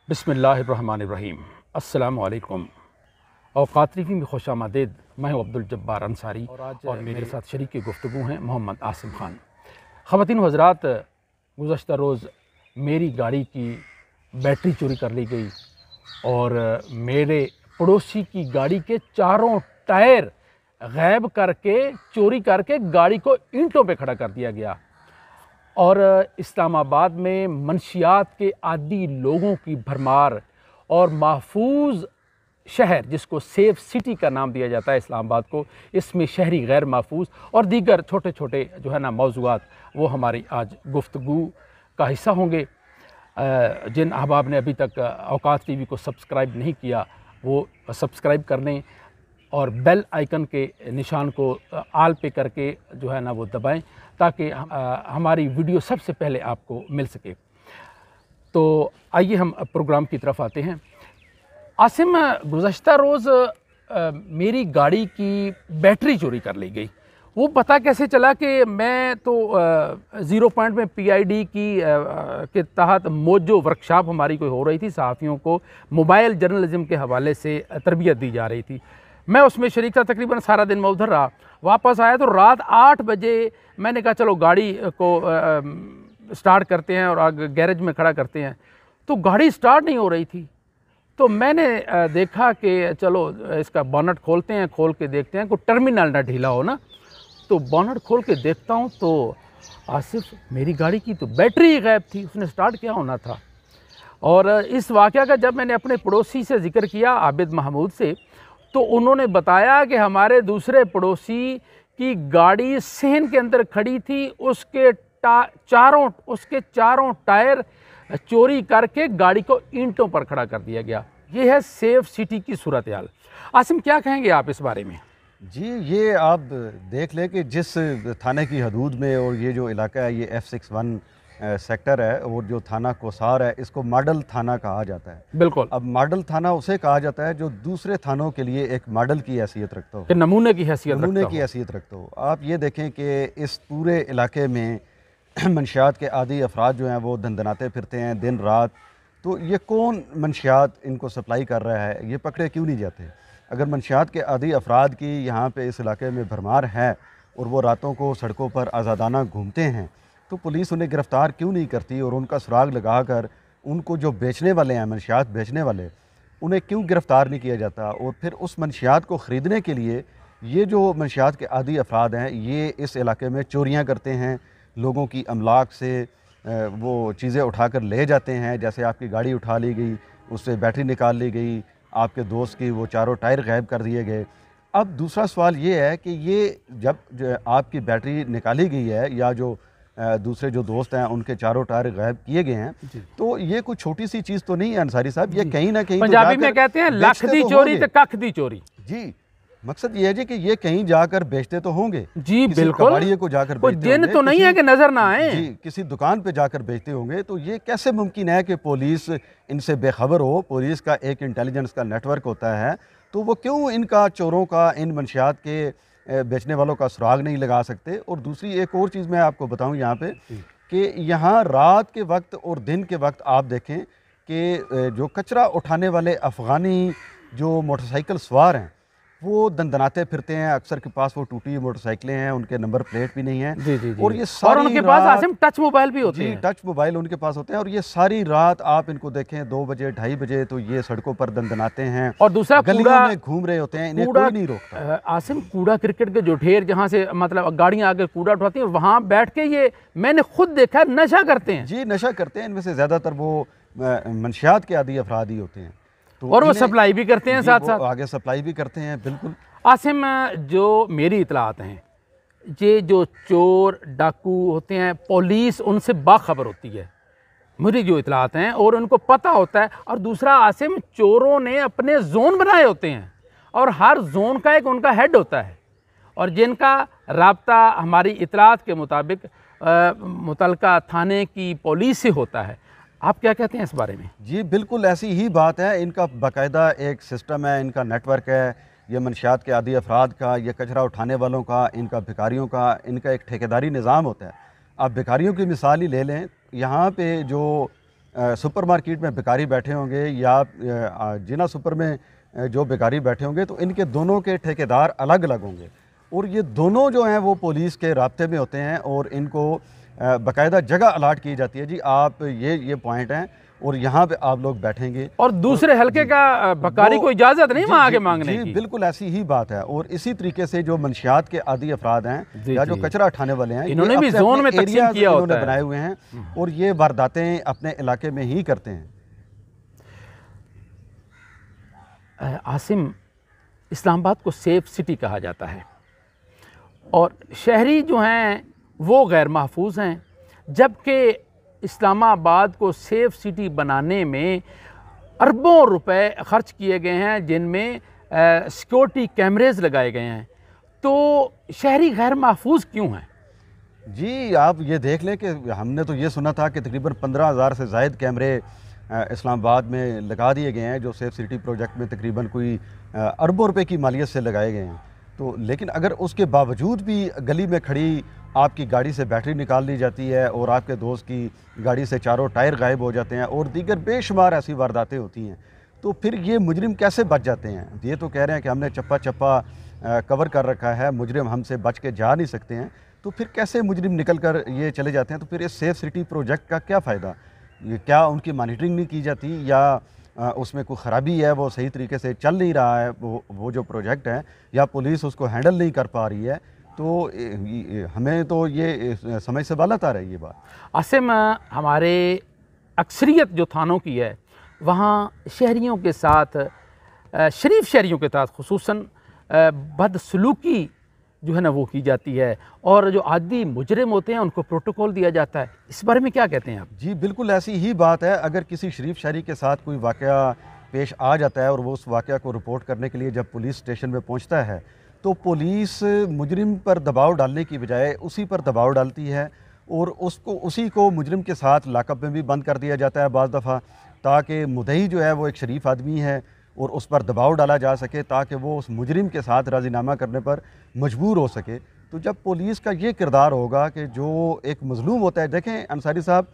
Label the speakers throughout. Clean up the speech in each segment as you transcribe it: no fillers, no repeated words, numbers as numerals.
Speaker 1: बिस्मिल्लाहिर्रहमानिर्रहीम। अस्सलामुअलैकुम। औक़ात टीवी में खुश आमदीद। मैं हूँ अब्दुल जब्बार अंसारी और मेरे साथ शरीक गुफ्तगू हैं मोहम्मद आसिम ख़ान। ख़वातीन व हज़रात, गुज़श्ता रोज़ मेरी गाड़ी की बैटरी चोरी कर ली गई और मेरे पड़ोसी की गाड़ी के चारों टायर गायब करके चोरी करके गाड़ी को ईंटों पे खड़ा कर दिया गया। और इस्लामाबाद में मंशियात के आदी लोगों की भरमार और महफूज शहर, जिसको सेफ सिटी का नाम दिया जाता है इस्लामाबाद को, इसमें शहरी गैर महफूज और दीगर छोटे छोटे जो है ना मौज़ूआत, वो हमारी आज गुफ्तगू का हिस्सा होंगे। जिन अहबाब ने अभी तक औक़ात टीवी को सब्सक्राइब नहीं किया वो सब्सक्राइब कर लें और बेल आइकन के निशान को आल पे करके जो है ना वो दबाएं, ताकि हमारी वीडियो सबसे पहले आपको मिल सके। तो आइए हम प्रोग्राम की तरफ आते हैं। आसिम, गुज़श्ता रोज़ मेरी गाड़ी की बैटरी चोरी कर ली गई। वो पता कैसे चला कि मैं तो 0 पॉइंट में PID की के तहत मोजो वर्कशॉप हमारी कोई हो रही थी, सहाफ़ियों को मोबाइल जर्नलिज़म के हवाले से तरबियत दी जा रही थी। मैं उसमें शरीक था, तकरीबन सारा दिन मैं उधर रहा। वापस आया तो रात 8 बजे मैंने कहा चलो गाड़ी को स्टार्ट करते हैं और आगे गैरेज में खड़ा करते हैं। तो गाड़ी स्टार्ट नहीं हो रही थी। तो मैंने देखा कि चलो इसका बोनट खोलते हैं, खोल के देखते हैं कोई टर्मिनल ना ढीला हो ना। तो बोनट खोल के देखता हूँ तो आसिफ, मेरी गाड़ी की तो बैटरी ही गायब थी, उसने स्टार्ट क्या होना था। और इस वाक़या का जब मैंने अपने पड़ोसी से ज़िक्र किया, आबिद महमूद से, तो उन्होंने बताया कि हमारे दूसरे पड़ोसी की गाड़ी सहन के अंदर खड़ी थी, उसके चारों टायर चोरी करके गाड़ी को ईंटों पर खड़ा कर दिया गया। ये है सेफ सिटी की सूरत हाल। आसिम, क्या कहेंगे आप इस बारे में?
Speaker 2: जी, ये आप देख लें कि जिस थाने की हदूद में, और ये जो इलाका है ये F61 सेक्टर है, और जो थाना कोसार है इसको मॉडल थाना कहा जाता है।
Speaker 1: बिल्कुल।
Speaker 2: अब मॉडल थाना उसे कहा जाता है जो दूसरे थानों के लिए एक मॉडल की हैसियत रखता हो,
Speaker 1: नमूने की हैसियत
Speaker 2: रखता हो। आप ये देखें कि इस पूरे इलाके में मंशियात के आदी अफराद जो हैं वो धंधनाते फिरते हैं दिन रात। तो ये कौन मंशियात इनको सप्लाई कर रहा है, ये पकड़े क्यों नहीं जाते? अगर मंशियात के आदी अफराद की यहाँ पे इस इलाके में भरमार है और वो रातों को सड़कों पर आज़ादाना घूमते हैं, तो पुलिस उन्हें गिरफ़्तार क्यों नहीं करती और उनका सुराग लगा कर उनको जो बेचने वाले हैं, मंशियात बेचने वाले, उन्हें क्यों गिरफ़्तार नहीं किया जाता? और फिर उस मंशियात को ख़रीदने के लिए ये जो मंशियात के आदी अफराद हैं ये इस इलाके में चोरियाँ करते हैं, लोगों की अमलाक से वो चीज़ें उठा कर ले जाते हैं। जैसे आपकी गाड़ी उठा ली गई, उससे बैटरी निकाल ली गई, आपके दोस्त की वो चारों टायर गायब कर दिए गए। अब दूसरा सवाल ये है कि ये जब जो आपकी बैटरी निकाली गई है या जो दूसरे जो दोस्त हैं उनके चारों टायर गायब किए गए हैं, तो ये कोई छोटी सी चीज़ तो नहीं है अंसारी साहब। ये कहीं ना कहीं
Speaker 1: पंजाबी में कहते हैं लख दी चोरी तो कख दी चोरी।
Speaker 2: जी, मकसद ये है जी कि ये कहीं जाकर बेचते तो होंगे।
Speaker 1: जी बिल्कुल,
Speaker 2: कबाड़िए को जाकर
Speaker 1: कोई दिन तो नहीं है कि नजर ना आए।
Speaker 2: जी, किसी दुकान पे जाकर बेचते होंगे। तो ये कैसे मुमकिन है कि पुलिस इनसे बेखबर हो? पुलिस का एक इंटेलिजेंस का नेटवर्क होता है, तो वो क्यों इनका, चोरों का, इन मंशियात के बेचने वालों का सुराग नहीं लगा सकते? और दूसरी एक और चीज़ मैं आपको बताऊं यहाँ पे कि यहाँ रात के वक्त और दिन के वक्त आप देखें कि जो कचरा उठाने वाले अफ़गानी जो मोटरसाइकिल सवार हैं वो दंदनाते फिरते हैं। अक्सर के पास वो टूटी मोटरसाइकिलें हैं, उनके नंबर प्लेट भी नहीं है।
Speaker 1: जी जी जी।
Speaker 2: और ये सारी
Speaker 1: उनके पास आसिम टच मोबाइल भी होते हैं।
Speaker 2: टच मोबाइल उनके पास होते हैं। और ये सारी रात आप इनको देखें 2 बजे 2:30 बजे तो ये सड़कों पर दंदनाते हैं
Speaker 1: और दूसरा
Speaker 2: गलियों में घूम रहे होते हैं, इन्हें कोई नहीं रोकता।
Speaker 1: आसिम, कूड़ा क्रिकेट के जो ढेर, जहाँ से मतलब गाड़ियाँ आगे कूड़ा उठाती हैं, वहाँ बैठ के ये मैंने खुद देखा नशा करते हैं।
Speaker 2: जी, नशा करते हैं। इनमें से ज़्यादातर वो मंशियात के आदी अफराद ही होते हैं। तो
Speaker 1: और वो सप्लाई भी करते हैं, साथ साथ
Speaker 2: आगे सप्लाई भी करते हैं। बिल्कुल
Speaker 1: आसिम, जो मेरी इतलात हैं, ये जो चोर डाकू होते हैं, पुलिस उनसे बाखबर होती है, मेरी जो इतलात हैं, और उनको पता होता है। और दूसरा आसिम, चोरों ने अपने जोन बनाए होते हैं और हर जोन का एक उनका हेड होता है, और जिनका राब्ता हमारी इतलात के मुताबिक मुतलका थाने की पुलिस से होता है। आप क्या कहते हैं इस बारे में?
Speaker 2: जी बिल्कुल ऐसी ही बात है। इनका बाकायदा एक सिस्टम है, इनका नेटवर्क है। ये मंशियात के आदी अफराद का, ये कचरा उठाने वालों का, इनका भिखारियों का, इनका एक ठेकेदारी निज़ाम होता है। आप भिखारियों की मिसाल ही ले लें। यहाँ पे जो सुपर मार्केट में भिखारी बैठे होंगे या जिना सुपर में जो भिखारी बैठे होंगे, तो इनके दोनों के ठेकेदार अलग अलग होंगे और ये दोनों जो हैं वो पुलिस के राब्ते में होते हैं और इनको बाकायदा जगह अलाट की जाती है। जी आप ये पॉइंट हैं और यहाँ पे आप लोग बैठेंगे
Speaker 1: और दूसरे हलके का बकारी को इजाज़त नहीं वहाँ आगे मांगने की।
Speaker 2: बिल्कुल ऐसी ही बात है। और इसी तरीके से जो मंशियात के आदी अफराद हैं या जो कचरा उठाने वाले हैं,
Speaker 1: इन्होंने भी जोन में तकसीम किया होता है,
Speaker 2: बनाए हुए हैं और ये वारदातें अपने इलाके में ही करते हैं।
Speaker 1: आसिम, इस्लामाबाद को सेफ सिटी कहा जाता है और शहरी जो हैं वो गैर महफूज हैं, जबकि इस्लामाबाद को सेफ सिटी बनाने में अरबों रुपए खर्च किए गए हैं, जिनमें सिक्योरिटी कैमरेज लगाए गए हैं। तो शहरी गैर महफूज क्यों हैं?
Speaker 2: जी आप ये देख लें कि हमने तो ये सुना था कि तकरीबन 15,000 से ज़ायद कैमरे इस्लामाबाद में लगा दिए गए हैं, जो सेफ सिटी प्रोजेक्ट में तकरीबन कोई अरबों रुपए की मालियत से लगाए गए हैं। तो लेकिन अगर उसके बावजूद भी गली में खड़ी आपकी गाड़ी से बैटरी निकाल ली जाती है और आपके दोस्त की गाड़ी से चारों टायर गायब हो जाते हैं और दीगर बेशुमार ऐसी वारदातें होती हैं, तो फिर ये मुजरिम कैसे बच जाते हैं? ये तो कह रहे हैं कि हमने चप्पा चप्पा कवर कर रखा है, मुजरिम हमसे बच के जा नहीं सकते हैं, तो फिर कैसे मुजरिम निकल कर ये चले जाते हैं? तो फिर इस सेफ सिटी प्रोजेक्ट का क्या फ़ायदा? क्या उनकी मॉनिटरिंग नहीं की जाती या उसमें कोई ख़राबी है, वो सही तरीके से चल नहीं रहा है वो जो प्रोजेक्ट है, या पुलिस उसको हैंडल नहीं कर पा रही है? तो हमें तो ये समझ से बालत आ रही है ये बात।
Speaker 1: आसिम, हमारे अक्सरियत जो थानों की है वहाँ शहरियों के साथ, शरीफ शहरियों के साथ खुसूसन बदसलूकी जो है ना वो की जाती है और जो आदि मुजरिम होते हैं उनको प्रोटोकॉल दिया जाता है। इस बारे में क्या कहते हैं आप?
Speaker 2: जी बिल्कुल ऐसी ही बात है। अगर किसी शरीफ शहरी के साथ कोई वाक़या पेश आ जाता है और वो उस वाक़या को रिपोर्ट करने के लिए जब पुलिस स्टेशन में पहुंचता है, तो पुलिस मुजरिम पर दबाव डालने की बजाय उसी पर दबाव डालती है और उसी को मुजरिम के साथ लाकअप में भी बंद कर दिया जाता है बाज़ दफ़ा, ताकि मुद्दई जो है वो एक शरीफ आदमी है और उस पर दबाव डाला जा सके ताकि वो उस मुजरिम के साथ राज़ीनामा करने पर मजबूर हो सके। तो जब पुलिस का ये किरदार होगा कि जो एक मज़लूम होता है, देखें अंसारी साहब,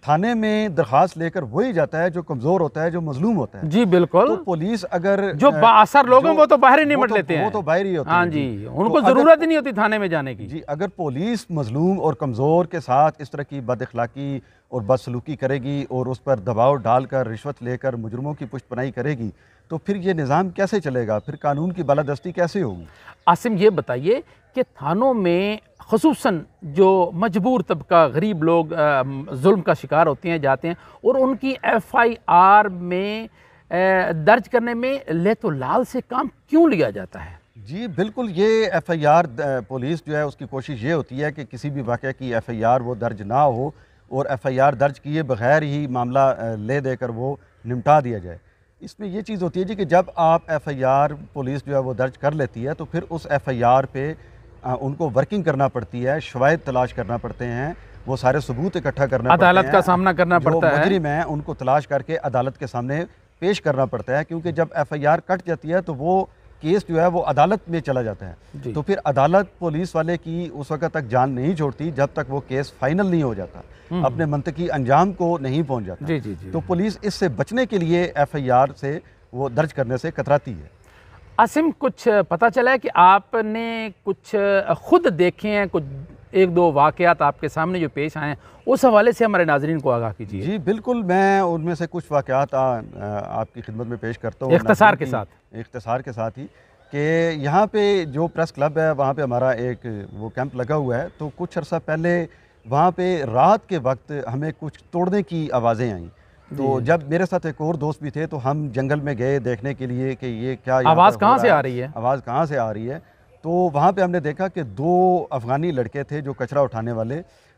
Speaker 2: थाने में दरख्वास्त लेकर वही जाता है जो कमज़ोर होता है, जो मजलूम होता है।
Speaker 1: जी बिल्कुल।
Speaker 2: तो पुलिस अगर
Speaker 1: जो बाअसर लोग हैं वो तो बाहर ही निमट लेते हैं,
Speaker 2: वो तो बाहर ही होते हैं।
Speaker 1: हाँ जी, उनको ज़रूरत ही नहीं होती थाने में जाने की।
Speaker 2: जी अगर पुलिस मजलूम और कमज़ोर के साथ इस तरह की बदअखलाकी और बदसलूकी करेगी और उस पर दबाव डालकर रिश्वत लेकर मुजरमों की पुष्टपनाही करेगी, तो फिर ये निज़ाम कैसे चलेगा? फिर कानून की बालादस्ती कैसे होगी?
Speaker 1: आसिम, ये बताइए कि थानों में ख़ुसूसन जो मजबूर तबका गरीब लोग जुल्म का शिकार होते हैं, जाते हैं और उनकी FIR में दर्ज करने में लेतो लाल से काम क्यों लिया जाता है?
Speaker 2: जी बिल्कुल, ये FIR पुलिस जो है उसकी कोशिश ये होती है कि किसी भी वाक़े की FIR वो दर्ज ना हो और FIR दर्ज किए बगैर ही मामला ले देकर वो निपटा दिया जाए। इसमें ये चीज़ होती है जी कि जब आप FIR पुलिस जो है वो दर्ज कर लेती है, तो फिर उस FIR पे उनको वर्किंग करना पड़ती है, शवाहिद तलाश करना पड़ते हैं, वो सारे सबूत इकट्ठा करना पड़ते हैं,
Speaker 1: अदालत का सामना करना पड़ता है,
Speaker 2: मुजरिम है उनको तलाश करके अदालत के सामने पेश करना पड़ता है, क्योंकि जब FIR कट जाती है तो वो केस जो है वो अदालत में चला जाता है। तो फिर अदालत पुलिस वाले की उस वक्त तक जान नहीं छोड़ती जब तक वो केस फाइनल नहीं हो जाता, अपने मंतकी अंजाम को नहीं पहुंच जाता।
Speaker 1: जी जी जी।
Speaker 2: तो पुलिस इससे बचने के लिए FIR से वो दर्ज करने से कतराती है।
Speaker 1: आसिम, कुछ पता चला है कि आपने कुछ खुद देखे हैं, कुछ एक दो वाक़यात आपके सामने जो पेश आए हैं, उस हवाले से हमारे नाज़रीन को आगाह कीजिए।
Speaker 2: जी बिल्कुल, मैं उनमें से कुछ वाक़यात आपकी खिदमत में पेश करता हूँ
Speaker 1: इख्तिसार के साथ ही
Speaker 2: कि यहाँ पे जो प्रेस क्लब है वहाँ पे हमारा एक वो कैंप लगा हुआ है। तो कुछ अर्सा पहले वहाँ पे रात के वक्त हमें कुछ तोड़ने की आवाज़ें आईं। तो जब मेरे साथ एक और दोस्त भी थे तो हम जंगल में गए देखने के लिए कि ये क्या
Speaker 1: आवाज़ कहाँ से आ रही है,
Speaker 2: आवाज़ कहाँ से आ रही है। तो वहाँ पे हमने देखा कि 2 अफ़गानी लड़के थे जो कचरा उठाने वाले,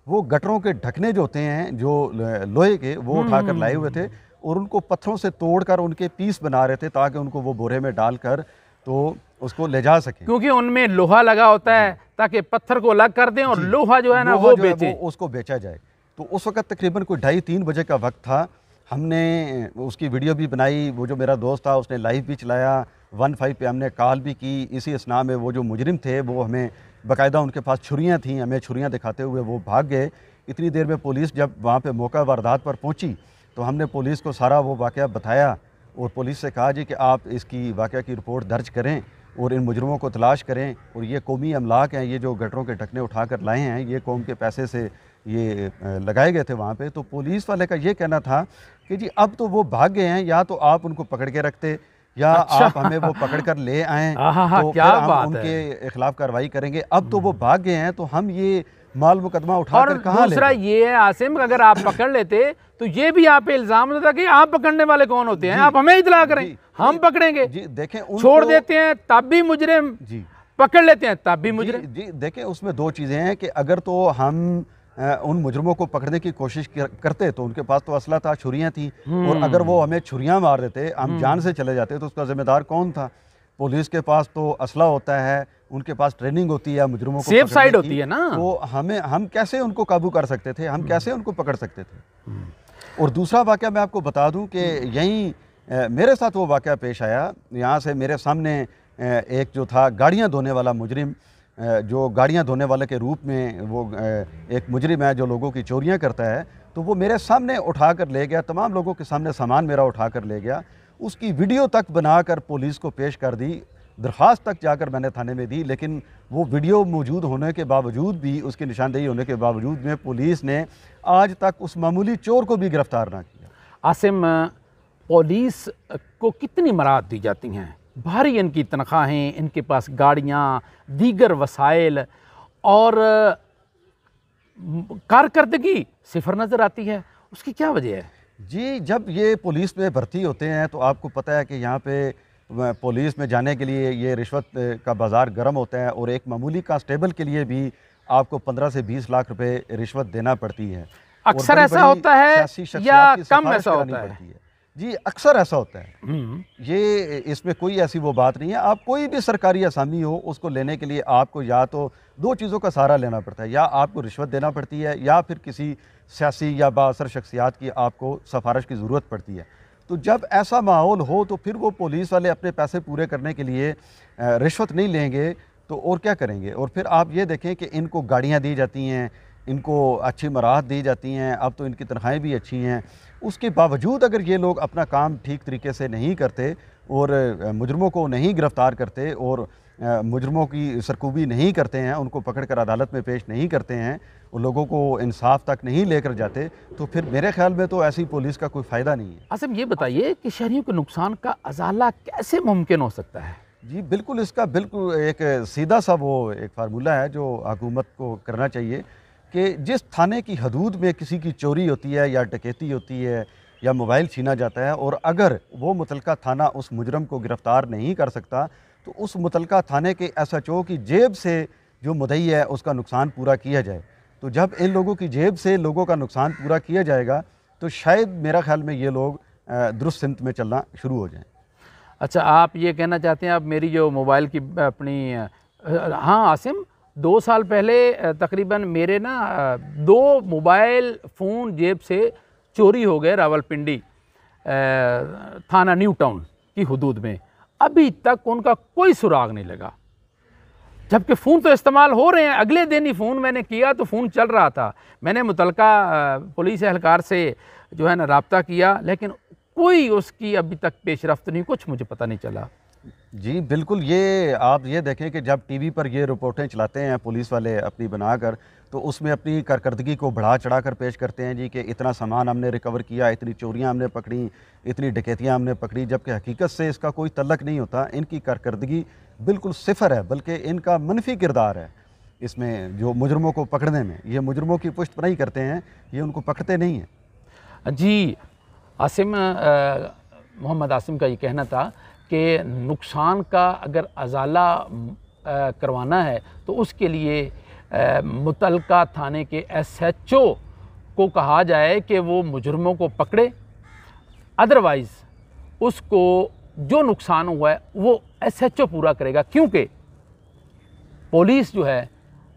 Speaker 2: वो गटरों के ढकने जो होते हैं जो लोहे के, वो उठाकर लाए हुए थे और उनको पत्थरों से तोड़कर उनके पीस बना रहे थे ताकि उनको वो बोरे में डालकर तो उसको ले जा सकें,
Speaker 1: क्योंकि उनमें लोहा लगा होता है ताकि पत्थर को अलग कर दें और लोहा जो है ना वो बेचें,
Speaker 2: उसको बेचा जाए। तो उस वक्त तकरीबन कोई 2:30-3 बजे का वक्त था। हमने उसकी वीडियो भी बनाई, वो जो मेरा दोस्त था उसने लाइव भी चलाया, 15 पे हमने कॉल भी की। इसी असना में वो जो मुजरिम थे वो हमें बाकायदा, उनके पास छुरियाँ थीं, हमें छुरियाँ दिखाते हुए वो भाग गए। इतनी देर में पुलिस जब वहाँ पे मौका वारदात पर पहुँची तो हमने पुलिस को सारा वो वाक़या बताया और पुलिस से कहा जी कि आप इसकी वाक़या की रिपोर्ट दर्ज करें और इन मुजरमों को तलाश करें, और ये कौमी अमलाक हैं, ये जो गटरों के ढकने उठा कर लाए हैं, ये कौम के पैसे से ये लगाए गए थे वहाँ पे। तो पुलिस वाले का ये कहना था कि जी अब तो वो भाग गए हैं, या तो आप उनको पकड़ के रखते या
Speaker 1: अच्छा।
Speaker 2: आप हमें वो पकड़ कर ले आएँ
Speaker 1: हाँ,
Speaker 2: तो
Speaker 1: क्या
Speaker 2: फिर हम
Speaker 1: बात
Speaker 2: उनके खिलाफ कार्रवाई करेंगे। अब तो वो भाग गए हैं, तो हम ये माल मुकदमा उठा
Speaker 1: और
Speaker 2: कर कहाँ ले
Speaker 1: दूसरा
Speaker 2: जाएं?
Speaker 1: ये है आसिम, अगर आप पकड़ लेते तो ये भी आप पे इल्जाम होता कि आप पकड़ने वाले कौन होते हैं, आप हमें इतला करें,
Speaker 2: जी,
Speaker 1: हम पकड़ेंगे।
Speaker 2: जी देखें,
Speaker 1: छोड़ देते हैं तब भी मुजरिम,
Speaker 2: जी
Speaker 1: पकड़ लेते हैं तब भी मुजरिम।
Speaker 2: जी देखें, उसमें दो चीज़ें हैं कि अगर तो हम उन मुजरमों को पकड़ने की कोशिश करते तो उनके पास तो असला था, छुरियाँ थी, और अगर वो हमें छुरियाँ मार देते, हम जान से चले जाते, तो उसका जिम्मेदार कौन था? पुलिस के पास तो असला होता है, उनके पास ट्रेनिंग होती है मुजरमों को
Speaker 1: सेफ
Speaker 2: पकड़ने
Speaker 1: साइड
Speaker 2: की,
Speaker 1: होती है ना।
Speaker 2: तो हम कैसे उनको काबू कर सकते थे, हम कैसे उनको पकड़ सकते थे? और दूसरा वाक़या मैं आपको बता दूं कि यहीं मेरे साथ वो वाक़या पेश आया। यहाँ से मेरे सामने एक जो था गाड़ियाँ धोने वाला मुजरिम, जो गाड़ियाँ धोने वाले के रूप में वो एक मुजरिम है जो लोगों की चोरियाँ करता है, तो वो मेरे सामने उठा कर ले गया, तमाम लोगों के सामने सामान मेरा उठा कर ले गया, उसकी वीडियो तक बनाकर पुलिस को पेश कर दी, दरख्वास्त तक जाकर मैंने थाने में दी, लेकिन वो वीडियो मौजूद होने के बावजूद भी, उसकी निशानदेही होने के बावजूद में पुलिस ने आज तक उस मामूली चोर को भी गिरफ्तार ना किया।
Speaker 1: आसिम, पुलिस को कितनी मराहत दी जाती हैं, भारी इनकी तनख्वाहें, इनके पास गाड़ियाँ, दीगर वसाइल, और कारकर्दगी सिफर नज़र आती है, उसकी क्या वजह है?
Speaker 2: जी, जब ये पुलिस में भर्ती होते हैं तो आपको पता है कि यहाँ पे पुलिस में जाने के लिए ये रिश्वत का बाज़ार गर्म होता है, और एक मामूली कांस्टेबल के लिए भी आपको 15 से 20 लाख रुपए रिश्वत देना पड़ती है।
Speaker 1: अक्सर ऐसा होता है या कम ऐसा होता है?
Speaker 2: जी, अक्सर ऐसा होता है। ये इसमें कोई ऐसी वो बात नहीं है। आप कोई भी सरकारी असामी हो, उसको लेने के लिए आपको या तो दो चीज़ों का सहारा लेना पड़ता है, या आपको रिश्वत देना पड़ती है, या फिर किसी सियासी या बाअसर शख्सियात की आपको सिफारिश की ज़रूरत पड़ती है। तो जब ऐसा माहौल हो तो फिर वो पुलिस वाले अपने पैसे पूरे करने के लिए रिश्वत नहीं लेंगे तो और क्या करेंगे? और फिर आप ये देखें कि इनको गाड़ियाँ दी जाती हैं, इनको अच्छी मराहत दी जाती हैं, अब तो इनकी तनख्वाहें भी अच्छी हैं। उसके बावजूद अगर ये लोग अपना काम ठीक तरीके से नहीं करते और मुजरमों को नहीं गिरफ़्तार करते और मुजरमों की सरकूबी नहीं करते हैं, उनको पकड़ कर अदालत में पेश नहीं करते हैं और लोगों को इंसाफ तक नहीं लेकर जाते, तो फिर मेरे ख्याल में तो ऐसी पुलिस का कोई फ़ायदा नहीं है।
Speaker 1: आसिम, ये बताइए कि शहरियों के नुकसान का अजाला कैसे मुमकिन हो सकता है?
Speaker 2: जी बिल्कुल, इसका बिल्कुल एक सीधा सा वो एक फार्मूला है जो हुकूमत को करना चाहिए कि जिस थाने की हदूद में किसी की चोरी होती है या डकैती होती है या मोबाइल छीना जाता है, और अगर वो मुतलका थाना उस मुजरम को गिरफ़्तार नहीं कर सकता, तो उस मुतलका थाने के SHO की जेब से जो मुद्दई है उसका नुकसान पूरा किया जाए। तो जब इन लोगों की जेब से लोगों का नुकसान पूरा किया जाएगा तो शायद मेरा ख्याल में ये लोग दुरुस्त सिमत में चलना शुरू हो जाएं।
Speaker 1: अच्छा, आप ये कहना चाहते हैं अब मेरी जो मोबाइल की अपनी हाँ आसिम, 2 साल पहले तकरीबन मेरे ना 2 मोबाइल फ़ोन जेब से चोरी हो गए रावलपिंडी थाना न्यू टाउन की हदूद में। अभी तक उनका कोई सुराग नहीं लगा, जबकि फ़ोन तो इस्तेमाल हो रहे हैं। अगले दिन ही फ़ोन मैंने किया तो फ़ोन चल रहा था। मैंने मुतलका पुलिस एहलकार से जो है ना रब्ता किया, लेकिन कोई उसकी अभी तक पेशरफ्त नहीं, कुछ मुझे पता नहीं चला।
Speaker 2: जी बिल्कुल, ये आप ये देखें कि जब टीवी पर ये रिपोर्टें चलाते हैं पुलिस वाले अपनी बनाकर, तो उसमें अपनी कारकर्दगी को बढ़ा चढ़ा कर पेश करते हैं जी कि इतना सामान हमने रिकवर किया, इतनी चोरियां हमने पकड़ी, इतनी डकैतियां हमने पकड़ी, जबकि हकीकत से इसका कोई तल्लक नहीं होता। इनकी कारकर्दगी बिल्कुल सिफर है, बल्कि इनका मनफी किरदार है इसमें जो मुजरमों को पकड़ने में। ये मुजरमों की पुष्टपनाही करते हैं, ये उनको पकड़ते नहीं हैं।
Speaker 1: जी आसिम, मोहम्मद आसिम का ये कहना था कि नुकसान का अगर अजाला करवाना है तो उसके लिए मुतलका थाने के SHO को कहा जाए कि वो मुजरमों को पकड़े, अदरवाइज़ उसको जो नुकसान हुआ है वो SHO पूरा करेगा, क्योंकि पुलिस जो है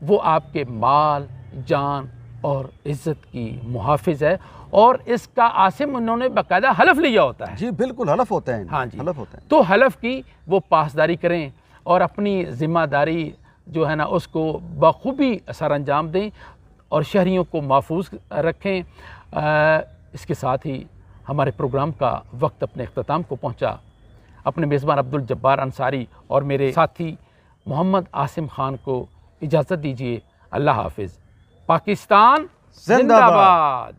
Speaker 1: वो आपके माल, जान और इज़्ज़त की मुहाफ़िज़ है, और इसका आसिम उन्होंने बाकायदा हलफ लिया होता है।
Speaker 2: जी बिल्कुल, हलफ होता है।
Speaker 1: हाँ जी,
Speaker 2: हलफ होता है।
Speaker 1: तो हलफ की वो पासदारी करें और अपनी ज़िम्मेदारी जो है ना उसको बखूबी सर अंजाम दें और शहरियों को महफूज रखें। इसके साथ ही हमारे प्रोग्राम का वक्त अपने अख्ताम को पहुँचा। अपने मेज़बान अब्दुल जब्बार अंसारी और मेरे साथी मोहम्मद आसिम खान को इजाज़त दीजिए। अल्लाह हाफिज़। पाकिस्तान जिंदाबाद।